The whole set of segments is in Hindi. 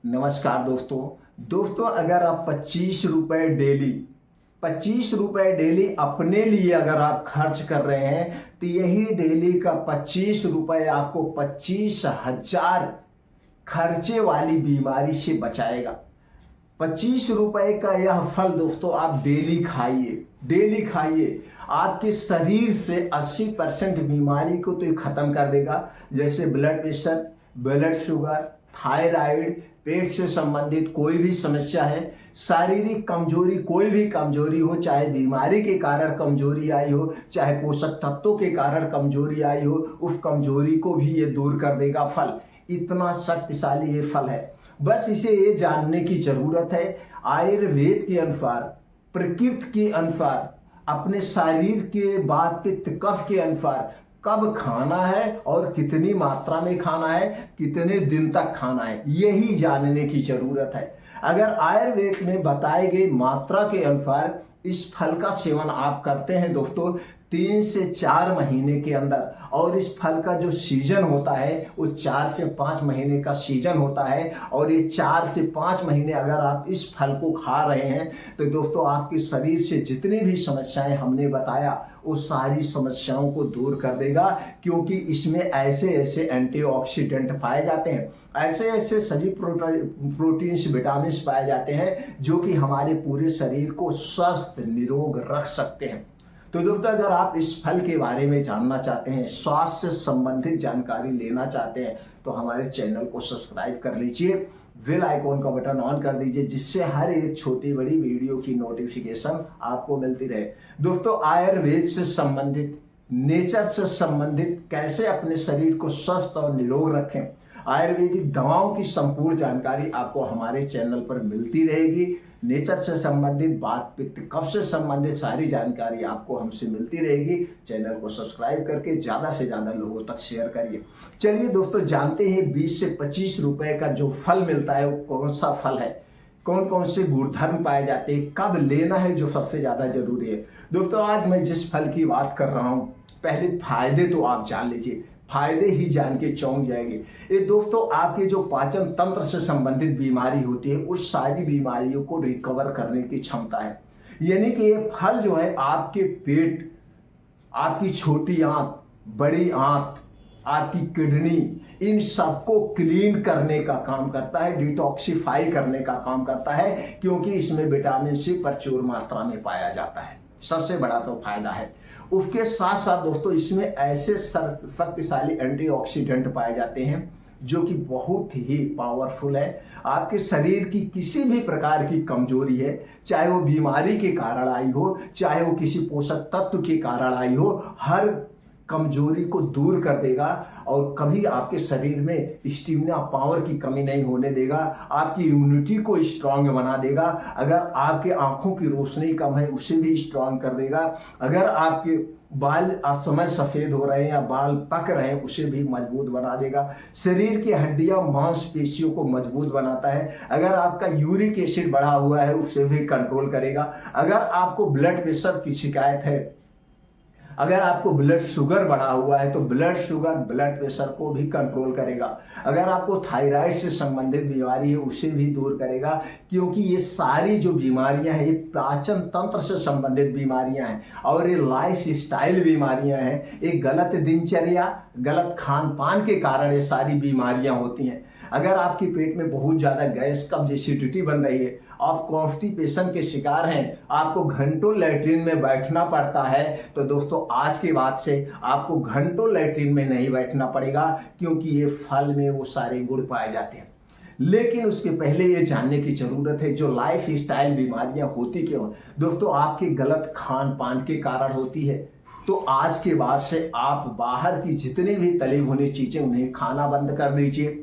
नमस्कार दोस्तों अगर आप 25 रुपए डेली अपने लिए अगर आप खर्च कर रहे हैं तो यही डेली का 25 रुपए आपको 25,000 खर्चे वाली बीमारी से बचाएगा। 25 रुपए का यह फल दोस्तों आप डेली खाइए। आपके शरीर से 80% बीमारी को तो ये खत्म कर देगा, जैसे blood pressure, blood sugar, thyroid, पेट से संबंधित कोई भी समस्या है, शारीरिक कमजोरी, कोई भी कमजोरी हो, चाहे बीमारी के कारण कमजोरी आई हो, चाहे पोषक तत्वों के कारण कमजोरी आई हो, उस कमजोरी को भी ये दूर कर देगा फल। इतना शक्तिशाली ये फल है। बस इसे ये जानने की जरूरत है, आयुर्वेद के अनुसार, प्रकृति के अनुसार, अपने शरीर के वात पित्त कफ के अनुसार कब खाना है और कितनी मात्रा में खाना है, कितने दिन तक खाना है, यही जानने की जरूरत है। अगर आयुर्वेद में बताए गए मात्रा के अनुसार इस फल का सेवन आप करते हैं दोस्तों 3 से 4 महीने के अंदर, और इस फल का जो सीजन होता है वो 4 से 5 महीने का सीजन होता है, और ये 4 से 5 महीने अगर आप इस फल को खा रहे हैं तो दोस्तों आपके शरीर से जितनी भी समस्याएं हमने बताया वो सारी समस्याओं को दूर कर देगा, क्योंकि इसमें ऐसे ऐसे एंटीऑक्सीडेंट पाए जाते हैं, ऐसे ऐसे सभी प्रोटीन्स, विटामिन पाए जाते हैं जो कि हमारे पूरे शरीर को स्वस्थ निरोग रख सकते हैं। तो दोस्तों अगर आप इस फल के बारे में जानना चाहते हैं, स्वास्थ्य से संबंधित जानकारी लेना चाहते हैं, तो हमारे चैनल को सब्सक्राइब कर लीजिए, बेल आइकॉन का बटन ऑन कर दीजिए, जिससे हर एक छोटी बड़ी वीडियो की नोटिफिकेशन आपको मिलती रहे। दोस्तों आयुर्वेद से संबंधित, नेचर से संबंधित कैसे अपने शरीर को स्वस्थ और निरोग रखें, आयुर्वेदिक दवाओं की संपूर्ण जानकारी आपको हमारे चैनल पर मिलती रहेगी। नेचर से संबंधित, वात पित्त कफ से संबंधित सारी जानकारी आपको हमसे मिलती रहेगी। चैनल को सब्सक्राइब करके ज़्यादा से ज़्यादा लोगों तक शेयर करिए। चलिए दोस्तों जानते हैं 20 से 25 रुपए का जो फल मिलता है वो कौन सा फल है, कौन कौन से गुणधर्म पाए जाते हैं, कब लेना है, जो सबसे ज़्यादा जरूरी है। दोस्तों आज मैं जिस फल की बात कर रहा हूँ, पहले फायदे तो आप जान लीजिए, फायदे ही जान के चौंक जाएंगे। ये दोस्तों आपके जो पाचन तंत्र से संबंधित बीमारी होती है उस सारी बीमारियों को रिकवर करने की क्षमता है। यानी कि ये फल जो है आपके पेट, आपकी छोटी आंत, बड़ी आंत, आपकी किडनी, इन सबको क्लीन करने का काम करता है, डिटॉक्सिफाई करने का काम करता है, क्योंकि इसमें विटामिन सी प्रचुर मात्रा में पाया जाता है। सबसे बड़ा तो फायदा है। उसके साथ साथ दोस्तों इसमें ऐसे शक्तिशाली एंटीऑक्सीडेंट पाए जाते हैं जो कि बहुत ही पावरफुल है। आपके शरीर की किसी भी प्रकार की कमजोरी है, चाहे वो बीमारी के कारण आई हो, चाहे वो किसी पोषक तत्व के कारण आई हो, हर कमजोरी को दूर कर देगा और कभी आपके शरीर में स्टेमिना पावर की कमी नहीं होने देगा। आपकी इम्यूनिटी को स्ट्रांग बना देगा। अगर आपके आंखों की रोशनी कम है उसे भी स्ट्रांग कर देगा। अगर आपके बाल असमय सफेद हो रहे हैं या बाल पक रहे हैं उसे भी मजबूत बना देगा। शरीर की हड्डियां मांसपेशियों को मजबूत बनाता है। अगर आपका यूरिक एसिड बढ़ा हुआ है उसे भी कंट्रोल करेगा। अगर आपको ब्लड प्रेशर की शिकायत है, अगर आपको ब्लड शुगर बढ़ा हुआ है तो ब्लड शुगर, ब्लड प्रेशर को भी कंट्रोल करेगा। अगर आपको थायराइड से संबंधित बीमारी है उसे भी दूर करेगा, क्योंकि ये सारी जो बीमारियां हैं ये पाचन तंत्र से संबंधित बीमारियां हैं और ये लाइफ स्टाइल बीमारियां हैं। एक गलत दिनचर्या, गलत खान पान के कारण ये सारी बीमारियां होती हैं। अगर आपके पेट में बहुत ज़्यादा गैस, कब्ज, एसिडिटी बन रही है, आप कॉन्स्टिपेशन के शिकार हैं, आपको घंटों लैट्रिन में बैठना पड़ता है, तो दोस्तों आज के बाद से आपको घंटों लैट्रिन में नहीं बैठना पड़ेगा, क्योंकि ये फल में वो सारे गुण पाए जाते हैं। लेकिन उसके पहले ये जानने की जरूरत है जो लाइफ स्टाइल बीमारियां होती क्यों दोस्तों, आपके गलत खान पान के कारण होती है। तो आज के बाद से आप बाहर की जितनी भी तली भुनी चीजें उन्हें खाना बंद कर दीजिए।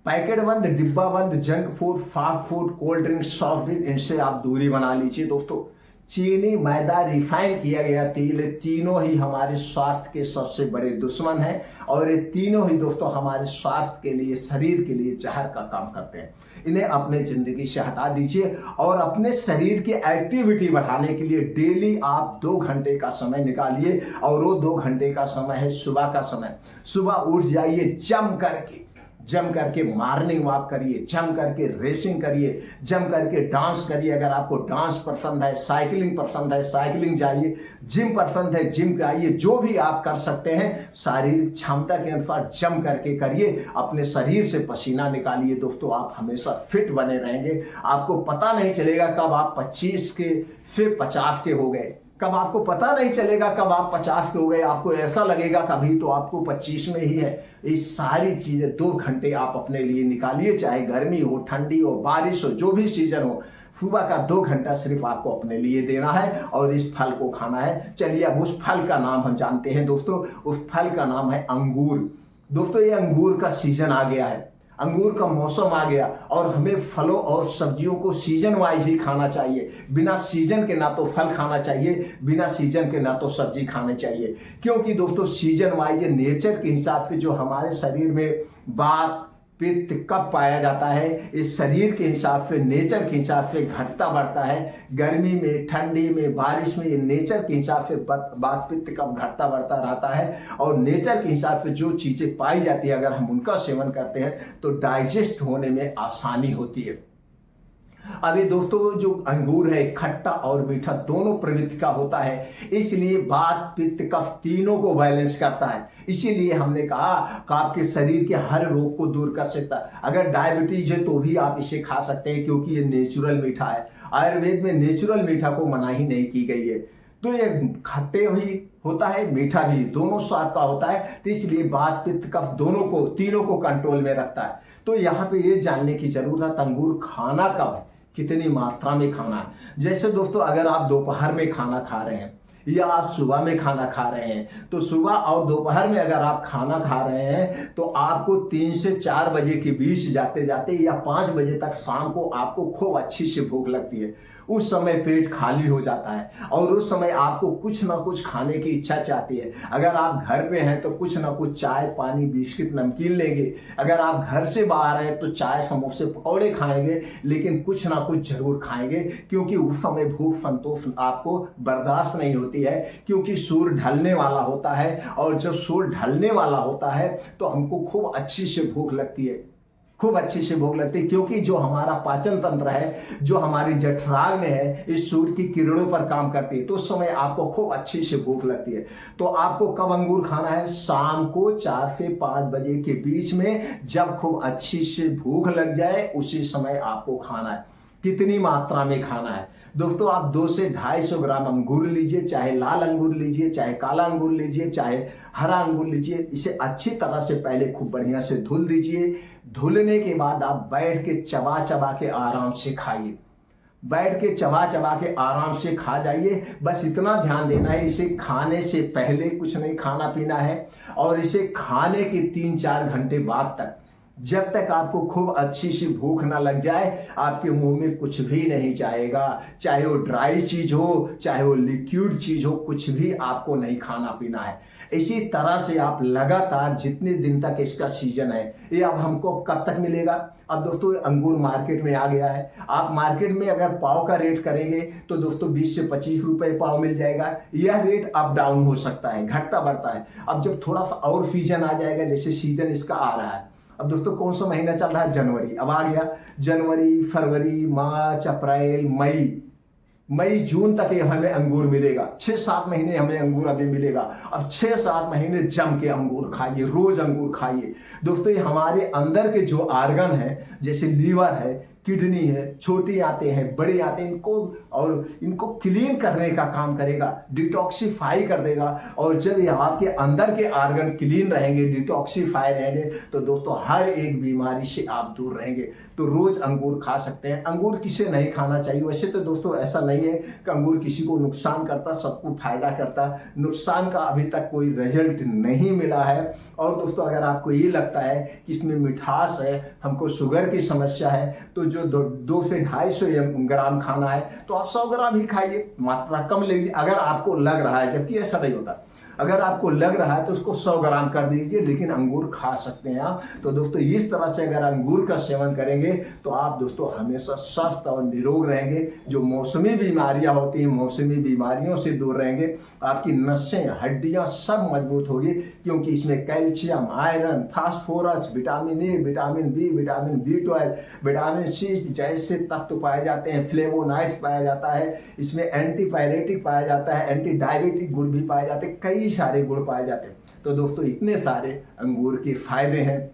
पैकेट बंद, डिब्बा बंद, junk food, fast food, cold drink, soft drink, इनसे आप दूरी बना लीजिए। दोस्तों चीनी, मैदा, रिफाइन किया गया तेल, तीनों ही हमारे स्वास्थ्य के सबसे बड़े दुश्मन हैं और ये तीनों ही दोस्तों हमारे स्वास्थ्य के लिए, शरीर के लिए जहर का काम करते हैं। इन्हें अपने जिंदगी से हटा दीजिए और अपने शरीर की एक्टिविटी बढ़ाने के लिए डेली आप 2 घंटे का समय निकालिए, और वो 2 घंटे का समय है सुबह का समय। सुबह उठ जाइए, जम करके जम करके मॉर्निंग वॉक करिए, जम करके रेसिंग करिए, जम करके डांस करिए। अगर आपको डांस पसंद है, साइकिलिंग पसंद है, साइकिलिंग जाइए, जिम पसंद है, जिम जाइए। जो भी आप कर सकते हैं शारीरिक क्षमता के अनुसार जम करके करिए, अपने शरीर से पसीना निकालिए। दोस्तों आप हमेशा फिट बने रहेंगे, आपको पता नहीं चलेगा कब आप 25 के फिर 50 के हो गए, कब आपको पता नहीं चलेगा कब आप 50 के हो गए। आपको ऐसा लगेगा कभी तो आपको 25 में ही है। ये सारी चीजें 2 घंटे आप अपने लिए निकालिए, चाहे गर्मी हो, ठंडी हो, बारिश हो, जो भी सीजन हो। सुबह का 2 घंटा सिर्फ आपको अपने लिए देना है और इस फल को खाना है। चलिए अब उस फल का नाम हम जानते हैं दोस्तों। उस फल का नाम है अंगूर। दोस्तों ये अंगूर का सीजन आ गया है, अंगूर का मौसम आ गया और हमें फलों और सब्जियों को सीजन वाइज ही खाना चाहिए। बिना सीजन के ना तो फल खाना चाहिए, बिना सीजन के ना तो सब्जी खानी चाहिए। क्योंकि दोस्तों सीजन वाइज नेचर के हिसाब से जो हमारे शरीर में वात पित्त कब पाया जाता है, इस शरीर के हिसाब से, नेचर के हिसाब से घटता बढ़ता है। गर्मी में, ठंडी में, बारिश में, ये नेचर के हिसाब से वात पित्त कब घटता बढ़ता रहता है। और नेचर के हिसाब से जो चीजें पाई जाती है अगर हम उनका सेवन करते हैं तो डाइजेस्ट होने में आसानी होती है। अभी दोस्तों जो अंगूर है खट्टा और मीठा दोनों प्रवृत्ति का होता है, इसलिए वात पित्त कफ तीनों को बैलेंस करता है। इसीलिए हमने कहा कि आपके शरीर के हर रोग को दूर कर सकता है। अगर डायबिटीज है तो भी आप इसे खा सकते हैं क्योंकि ये नेचुरल मीठा है। आयुर्वेद में नेचुरल मीठा को मनाही नहीं की गई है। तो ये खट्टे भी होता है, मीठा भी, दोनों स्वाद का होता है। तो इसलिए वात पित्त कफ दोनों को, तीनों को कंट्रोल में रखता है। तो यहाँ पे ये जानने की जरूरत है अंगूर खाना कब है, कितनी मात्रा में खाना है। जैसे दोस्तों अगर आप दोपहर में खाना खा रहे हैं या आप सुबह में खाना खा रहे हैं, तो सुबह और दोपहर में अगर आप खाना खा रहे हैं तो आपको 3 से 4 बजे के बीच जाते जाते या 5 बजे तक शाम को आपको खूब अच्छी से भूख लगती है। उस समय पेट खाली हो जाता है और उस समय आपको कुछ ना कुछ खाने की इच्छा चाहती है। अगर आप घर पे हैं तो कुछ ना कुछ चाय पानी बिस्किट नमकीन लेंगे, अगर आप घर से बाहर हैं तो चाय समोसे पकौड़े खाएंगे, लेकिन कुछ ना कुछ जरूर खाएंगे क्योंकि उस समय भूख संतोष आपको बर्दाश्त नहीं होती है। क्योंकि सूर्य ढलने वाला होता है और जब सूर्य ढलने वाला होता है तो हमको खूब अच्छी से भूख लगती है, खूब अच्छी से भूख लगती है। क्योंकि जो हमारा पाचन तंत्र है, जो हमारी जठराग्नि है, इस सूर्य की किरणों पर काम करती है। तो उस समय आपको खूब अच्छी से भूख लगती है। तो आपको कब अंगूर खाना है? शाम को 4 से 5 बजे के बीच में, जब खूब अच्छी से भूख लग जाए उसी समय आपको खाना है। कितनी मात्रा में खाना है? दोस्तों आप 2 से 250 ग्राम अंगूर लीजिए, चाहे लाल अंगूर लीजिए, चाहे काला अंगूर लीजिए, चाहे हरा अंगूर लीजिए। इसे अच्छी तरह से पहले खूब बढ़िया से धुल दीजिए। धुलने के बाद आप बैठ के चबा चबा के आराम से खाइए, बैठ के चबा चबा के आराम से खा जाइए। बस इतना ध्यान देना है, इसे खाने से पहले कुछ नहीं खाना पीना है और इसे खाने के 3-4 घंटे बाद तक, जब तक आपको खूब अच्छी सी भूख ना लग जाए, आपके मुंह में कुछ भी नहीं जाएगा। चाहे वो ड्राई चीज हो, चाहे वो लिक्विड चीज हो, कुछ भी आपको नहीं खाना पीना है। इसी तरह से आप लगातार जितने दिन तक इसका सीजन है, ये अब हमको कब तक मिलेगा? अब दोस्तों अंगूर मार्केट में आ गया है। आप मार्केट में अगर पाव का रेट करेंगे तो दोस्तों 20 से 25 रुपए पाव मिल जाएगा। यह रेट अप डाउन हो सकता है, घटता बढ़ता है। अब जब थोड़ा सा और सीजन आ जाएगा, जैसे सीजन इसका आ रहा है, अब दोस्तों कौन सा महीना चल रहा है? जनवरी। अब आ गया जनवरी, फरवरी, मार्च, अप्रैल, मई जून तक ये हमें अंगूर मिलेगा। 6-7 महीने हमें अंगूर अभी मिलेगा। अब 6-7 महीने जम के अंगूर खाइए, रोज अंगूर खाइए। दोस्तों ये हमारे अंदर के जो आर्गन है, जैसे लीवर है, किडनी है, छोटी आते हैं, बड़े आते हैं, इनको क्लीन करने का काम करेगा, डिटॉक्सिफाई कर देगा। और जब ये आपके अंदर के आर्गन क्लीन रहेंगे, डिटॉक्सिफाई रहेंगे, तो दोस्तों हर एक बीमारी से आप दूर रहेंगे। तो रोज अंगूर खा सकते हैं। अंगूर किसे नहीं खाना चाहिए? वैसे तो दोस्तों ऐसा नहीं है कि अंगूर किसी को नुकसान करता, सबको फायदा करता। नुकसान का अभी तक कोई रिजल्ट नहीं मिला है। और दोस्तों अगर आपको ये लगता है कि इसमें मिठास है, हमको शुगर की समस्या है, तो जो 2 से 250 ग्राम खाना है तो आप 100 ग्राम ही खाइए, मात्रा कम लीजिए अगर आपको लग रहा है। जबकि ऐसा नहीं होता। अगर आपको लग रहा है तो उसको 100 ग्राम कर दीजिए, लेकिन अंगूर खा सकते हैं आप। तो दोस्तों इस तरह से अगर अंगूर का सेवन करेंगे तो आप दोस्तों हमेशा स्वस्थ और निरोग रहेंगे। जो मौसमी बीमारियां होती हैं, मौसमी बीमारियों से दूर रहेंगे। आपकी नसें, हड्डियां सब मजबूत होगी, क्योंकि इसमें calcium, iron, phosphorus, vitamin A, vitamin B, vitamin B12, vitamin C जैसे तत्व पाए जाते हैं, फ्लेवोनाइड्स पाया जाता है, इसमें एंटीपायरेटिक पाया जाता है, एंटी डायबिटिक गुण भी पाए जाते हैं, कई सारे गुण पाए जाते हैं। तो दोस्तों इतने सारे अंगूर के फायदे हैं।